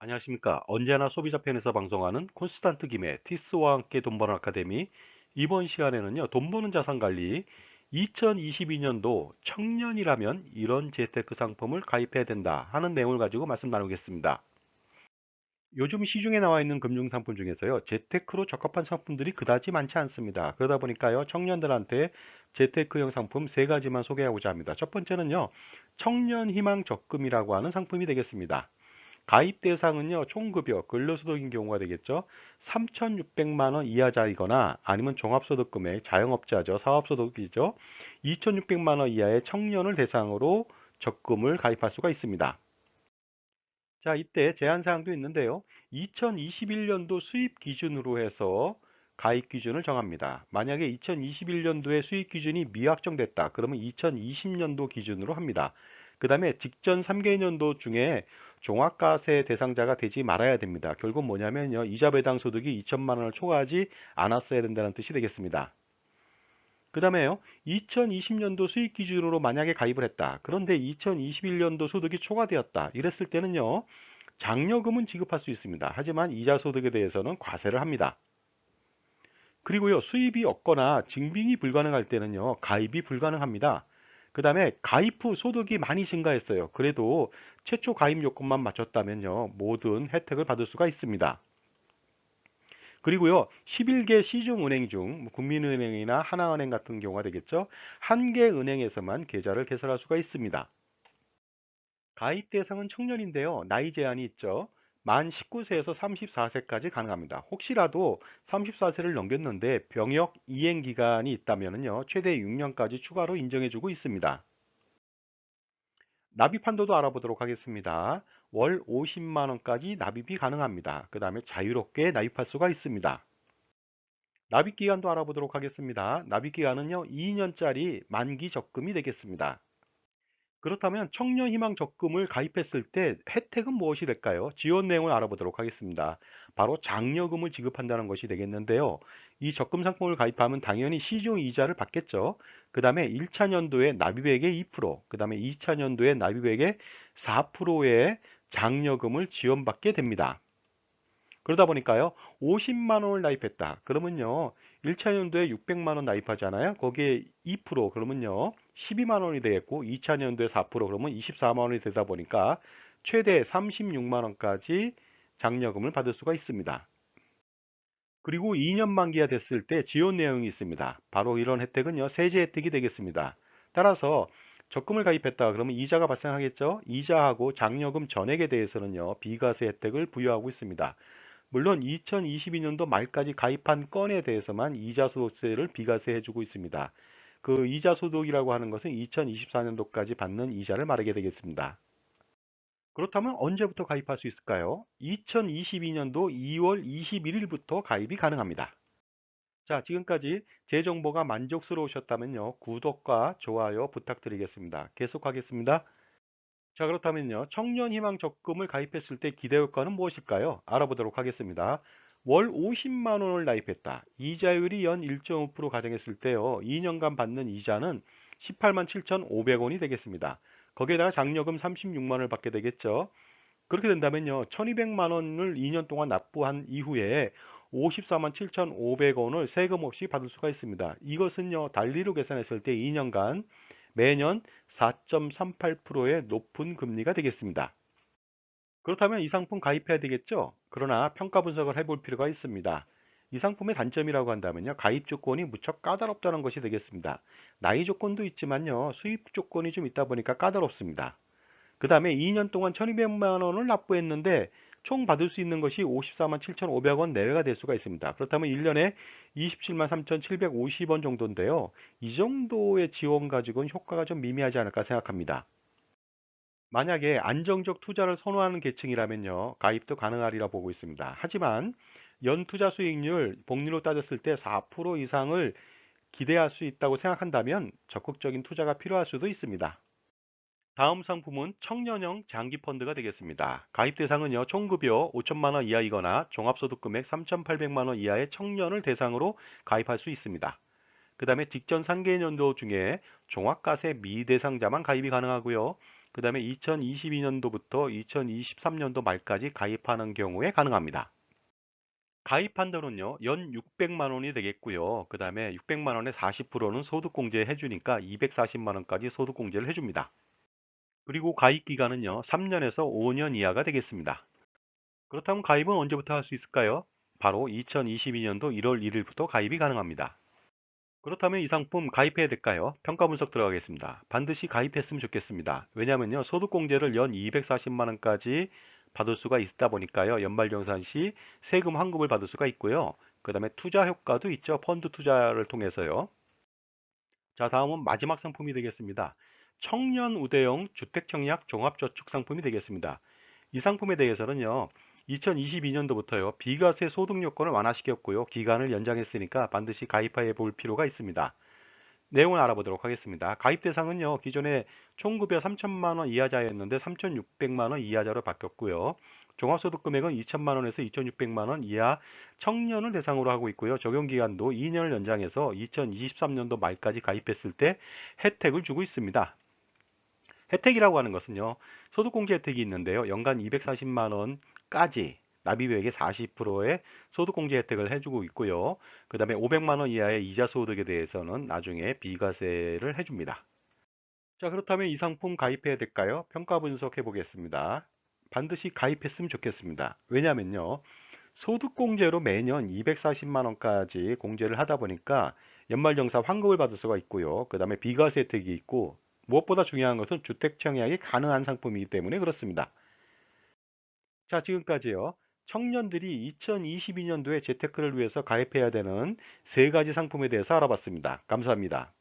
안녕하십니까. 언제나 소비자 편에서 방송하는 콘스탄트 김의 티스와 함께 돈 버는 아카데미. 이번 시간에는요, 돈 버는 자산 관리 2022년도 청년이라면 이런 재테크 상품을 가입해야 된다 하는 내용을 가지고 말씀 나누겠습니다. 요즘 시중에 나와 있는 금융 상품 중에서요, 재테크로 적합한 상품들이 그다지 많지 않습니다. 그러다 보니까요, 청년들한테 재테크형 상품 세 가지만 소개하고자 합니다. 첫 번째는요, 청년 희망 적금이라고 하는 상품이 되겠습니다. 가입 대상은요, 총급여, 근로소득인 경우가 되겠죠. 3,600만 원 이하자이거나 아니면 종합소득 금액, 자영업자죠, 사업소득이죠. 2,600만 원 이하의 청년을 대상으로 적금을 가입할 수가 있습니다. 자, 이때 제한 사항도 있는데요. 2021년도 수입 기준으로 해서 가입 기준을 정합니다. 만약에 2021년도에 수입 기준이 미확정됐다. 그러면 2020년도 기준으로 합니다. 그 다음에 직전 3개년도 중에 종합과세 대상자가 되지 말아야 됩니다. 결국 뭐냐면요. 이자 배당 소득이 2천만 원을 초과하지 않았어야 된다는 뜻이 되겠습니다. 그 다음에요. 2020년도 수익 기준으로 만약에 가입을 했다. 그런데 2021년도 소득이 초과되었다. 이랬을 때는요. 장려금은 지급할 수 있습니다. 하지만 이자 소득에 대해서는 과세를 합니다. 그리고요. 수입이 없거나 증빙이 불가능할 때는요. 가입이 불가능합니다. 그 다음에 가입 후 소득이 많이 증가했어요. 그래도 최초 가입 요건만 맞췄다면요. 모든 혜택을 받을 수가 있습니다. 그리고요, 11개 시중은행 중 국민은행이나 하나은행 같은 경우가 되겠죠. 한 개 은행에서만 계좌를 개설할 수가 있습니다. 가입 대상은 청년인데요. 나이 제한이 있죠. 만 19세에서 34세까지 가능합니다. 혹시라도 34세를 넘겼는데 병역 이행 기간이 있다면요. 최대 6년까지 추가로 인정해주고 있습니다. 납입 한도도 알아보도록 하겠습니다. 월 50만 원까지 납입이 가능합니다. 그 다음에 자유롭게 납입할 수가 있습니다. 납입 기간도 알아보도록 하겠습니다. 납입 기간은요, 2년짜리 만기 적금이 되겠습니다. 그렇다면 청년희망 적금을 가입했을 때 혜택은 무엇이 될까요? 지원 내용을 알아보도록 하겠습니다. 바로 장려금을 지급한다는 것이 되겠는데요. 이 적금 상품을 가입하면 당연히 시중 이자를 받겠죠. 그 다음에 1차 년도에 납입액의 2%, 그 다음에 2차 년도에 납입액의 4%의 장려금을 지원받게 됩니다. 그러다 보니까요, 50만 원을 나입했다. 그러면요, 1차 연도에 600만 원 나입하잖아요. 거기에 2% 그러면요, 12만 원이 되겠고, 2차 연도에 4% 그러면 24만 원이 되다 보니까 최대 36만 원까지 장려금을 받을 수가 있습니다. 그리고 2년 만기가 됐을 때 지원 내용이 있습니다. 바로 이런 혜택은요, 세제 혜택이 되겠습니다. 따라서 적금을 가입했다 그러면 이자가 발생하겠죠? 이자하고 장려금 전액에 대해서는요, 비과세 혜택을 부여하고 있습니다. 물론 2022년도 말까지 가입한 건에 대해서만 이자소득세를 비과세해주고 있습니다. 그 이자소득이라고 하는 것은 2024년도까지 받는 이자를 말하게 되겠습니다. 그렇다면 언제부터 가입할 수 있을까요? 2022년도 2월 21일부터 가입이 가능합니다. 자, 지금까지 제 정보가 만족스러우셨다면요, 구독과 좋아요 부탁드리겠습니다. 계속하겠습니다. 자, 그렇다면요. 청년 희망 적금을 가입했을 때 기대 효과는 무엇일까요? 알아보도록 하겠습니다. 월 50만 원을 나입했다. 이자율이 연 1.5% 가정했을 때요. 2년간 받는 이자는 18만 7,500원이 되겠습니다. 거기에다가 장려금 36만 원을 받게 되겠죠. 그렇게 된다면요. 1200만 원을 2년 동안 납부한 이후에 54만 7,500원을 세금 없이 받을 수가 있습니다. 이것은요. 달리로 계산했을 때 2년간 매년 4.38%의 높은 금리가 되겠습니다. 그렇다면 이 상품 가입해야 되겠죠? 그러나 평가 분석을 해볼 필요가 있습니다. 이 상품의 단점이라고 한다면요. 가입 조건이 무척 까다롭다는 것이 되겠습니다. 나이 조건도 있지만요. 수입 조건이 좀 있다 보니까 까다롭습니다. 그 다음에 2년 동안 1200만 원을 납부했는데 총 받을 수 있는 것이 54만 7,500원 내외가 될 수가 있습니다. 그렇다면 1년에 27만 3,750원 정도인데요. 이 정도의 지원 가지고는 효과가 좀 미미하지 않을까 생각합니다. 만약에 안정적 투자를 선호하는 계층이라면요, 가입도 가능하리라 보고 있습니다. 하지만 연 투자 수익률 복리로 따졌을 때 4% 이상을 기대할 수 있다고 생각한다면 적극적인 투자가 필요할 수도 있습니다. 다음 상품은 청년형 장기펀드가 되겠습니다. 가입 대상은요, 총급여 5천만 원 이하이거나 종합소득 금액 3,800만 원 이하의 청년을 대상으로 가입할 수 있습니다. 그 다음에 직전 상계년도 중에 종합과세 미대상자만 가입이 가능하고요. 그 다음에 2022년도부터 2023년도 말까지 가입하는 경우에 가능합니다. 가입 한도는요, 연 600만 원이 되겠고요. 그 다음에 600만 원의 40%는 소득공제 해주니까 240만 원까지 소득공제를 해줍니다. 그리고 가입 기간은요, 3년에서 5년 이하가 되겠습니다. 그렇다면 가입은 언제부터 할 수 있을까요? 바로 2022년도 1월 1일부터 가입이 가능합니다. 그렇다면 이 상품 가입해야 될까요? 평가 분석 들어가겠습니다. 반드시 가입했으면 좋겠습니다. 왜냐하면요, 소득공제를 연 240만 원까지 받을 수가 있다 보니까요, 연말정산 시 세금 환급을 받을 수가 있고요. 그 다음에 투자 효과도 있죠. 펀드 투자를 통해서요. 자, 다음은 마지막 상품이 되겠습니다. 청년 우대형 주택청약 종합저축 상품이 되겠습니다. 이 상품에 대해서는요, 2022년도부터요, 비과세 소득 요건을 완화시켰고요, 기간을 연장했으니까 반드시 가입해 볼 필요가 있습니다. 내용을 알아보도록 하겠습니다. 가입 대상은요, 기존에 총급여 3천만 원 이하자였는데 3,600만 원 이하자로 바뀌었고요. 종합소득 금액은 2천만 원에서 2,600만 원 이하 청년을 대상으로 하고 있고요. 적용 기간도 2년을 연장해서 2023년도 말까지 가입했을 때 혜택을 주고 있습니다. 혜택이라고 하는 것은요, 소득공제 혜택이 있는데요. 연간 240만 원까지 납입액의 40%의 소득공제 혜택을 해주고 있고요. 그 다음에 500만 원 이하의 이자 소득에 대해서는 나중에 비과세를 해줍니다. 자, 그렇다면 이 상품 가입해야 될까요? 평가 분석해 보겠습니다. 반드시 가입했으면 좋겠습니다. 왜냐면요, 소득공제로 매년 240만 원까지 공제를 하다 보니까 연말정산 환급을 받을 수가 있고요. 그 다음에 비과세 혜택이 있고, 무엇보다 중요한 것은 주택 청약이 가능한 상품이기 때문에 그렇습니다. 자, 지금까지요. 청년들이 2022년도에 재테크를 위해서 가입해야 되는 세 가지 상품에 대해서 알아봤습니다. 감사합니다.